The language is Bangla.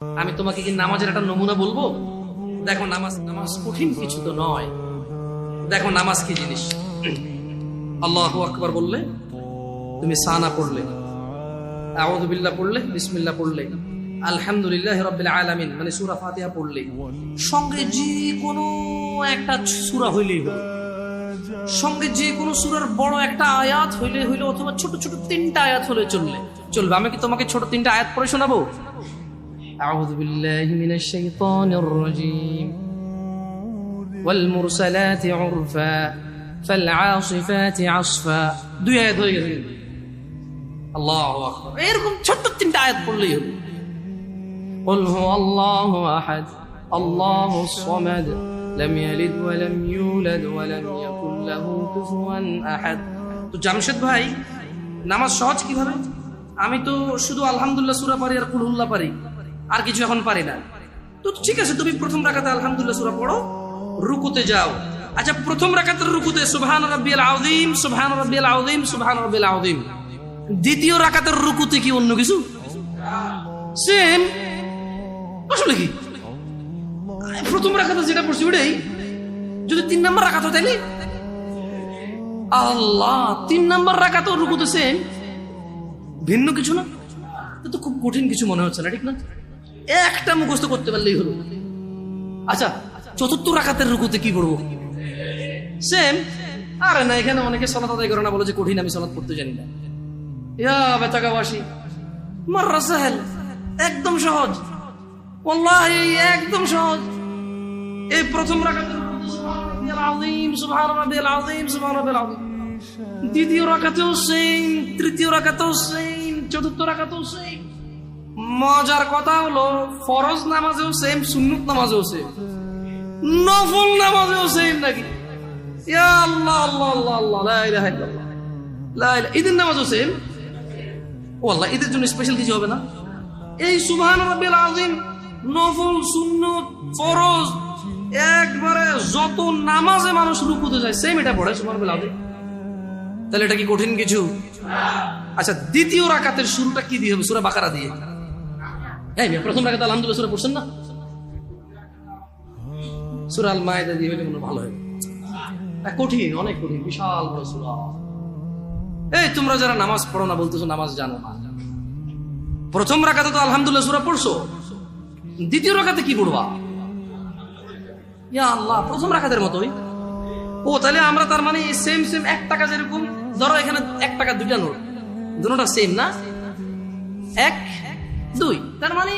আমি তোমাকে কি নামাজের একটা নমুনা বলবো? দেখো নামাজ নামাজ কঠিন কিছু তো নয়। দেখো নামাজ কি জিনিস। আল্লাহু আকবার বললে, তুমি সানা পড়লে, আউযু বিল্লাহ পড়লে, বিসমিল্লাহ পড়লে, আলহামদুলিল্লাহি রাব্বিল আলামিন মানে সূরা ফাতিহা পড়লে, সঙ্গে যে কোনো একটা সূরা হইলেই হলো, সঙ্গে যে কোনো সূরার বড় একটা আয়াত হইলে হইলো, অথবা ছোট ছোট তিনটা আয়াত হলে চলবে। আমি কি তোমাকে ছোট তিনটা আয়াত পড়ে শোনাবো? আউযু বিল্লাহি মিনাশ শাইতানির রাজীম। ওয়াল মুরসালাতি উরফা ফাল আসিফাতি আসফা। দুই আয়াত হয়ে গেছে। আল্লাহু আকবার। এরকম ছোট তিনটা আয়াত পড়লেই হলো। কুল হুয়াল্লাহু আহাদ আল্লাহুস সামাদ লাম ইয়ালিদ ওয়া লাম ইউলাদ ওয়া লাম ইয়াকুল লাহু কুফুয়ান আহাদ। তো জামশেদ ভাই, নামাজ সহজ কিভাবে? আমি তো শুধু আলহামদুলিল্লাহ সূরা পারি আর কুল হুল্লাহ পারি, আর কিছু এখন পারি না। তো ঠিক আছে, তুমি প্রথম রাকাতে আলহামদুলিল্লাহ সূরা পড়ো, রুকুতে যাও। আচ্ছা, প্রথম রাকাতের রুকুতে সুবহান রাব্বিয়াল আযীম, সুবহান রাব্বিয়াল আযীম, সুবহান রাব্বিয়াল আযীম। দ্বিতীয় রাকাতের রুকুতে কি অন্য কিছু? সেম। আসলে কি প্রথম রাকাতে যেটা পড়ছি ওটাই, যদি 3 নাম্বার রাকাত হয় তাইলে আল্লাহ 3 নাম্বার রাকাতেও রুকুতে সেম, ভিন্ন কিছু না। তো খুব কঠিন কিছু মনে হচ্ছে না, ঠিক না? একটা মুখস্থ করতে পারলেই হলো। আচ্ছা, চতুর্থ রাকাতের রুকুতে কি পড়বো? সেম। আরে না, এখানে অনেকে সালাত আদায় করে না, বলে যে কঠিন, আমি সালাত পড়তে জানি না। ইয়া বেতাকাবাসী, মাররা সাহেল, একদম সহজ, ওয়াল্লাহি একদম সহজ। এই প্রথম রাকাতের রুকুতে সুবহান রাব্বিয়াল আযীম, সুবহান রাব্বিয়াল আযীম, সুবহান রাব্বিয়াল আযীম। দ্বিতীয় রাকাতেও সেম, তৃতীয় রাকাতেও সেম, চতুর্থ রাকাতেও সেম। মজার কথা হলো, ফরজ নামাজেও সেম, সুন্নত নামাজেও সেম, নফল নামাজেও সেম নাকি? ইয়া আল্লাহ আল্লাহ আল্লাহ আল্লাহ, লা ইলাহা ইল্লাল্লাহ, লা ইলাহা। ঈদের নামাজও সেম। ওয়াল্লাহ, ঈদের জন্য স্পেশাল কিছু হবে না? এই সুবহান রাব্বিয়াল আযীম, নফল, সুন্নত, ফরজ, একবারে যত নামাজে মানুষ রুকুতে যায় সেম এটা পড়ে সুবহান রাব্বিয়াল আযীম। তাহলে এটা কি কঠিন কিছু? আচ্ছা, দ্বিতীয় রাকাতের শুরুটা কি দিয়ে হবে? সূরা বাকারা দিয়ে। এই প্রথম রাকাতে আলহামদুলিল্লাহ সূরা পড়ছেন না? সূরা আল মায়েদা দিয়ে হলে মনে ভালো হয়। কঠিন, অনেক কঠিন, বিশাল বড় সূরা। এই তোমরা যারা নামাজ পড়ো না বলতেছো নামাজ জানো না, প্রথম রাকাতে তো আলহামদুলিল্লাহ সূরা পড়ছো, দ্বিতীয় রাকাতে কি পড়বা? ইয়া আল্লাহ, প্রথম রাকাতের মতোই। ও তাহলে আমরা তার মানে সেম সেম 1 টাকা, যেরকম ধরো এখানে 1 টাকা 2টা নোট, দুটোটা সেম না, 1 2, তার মানে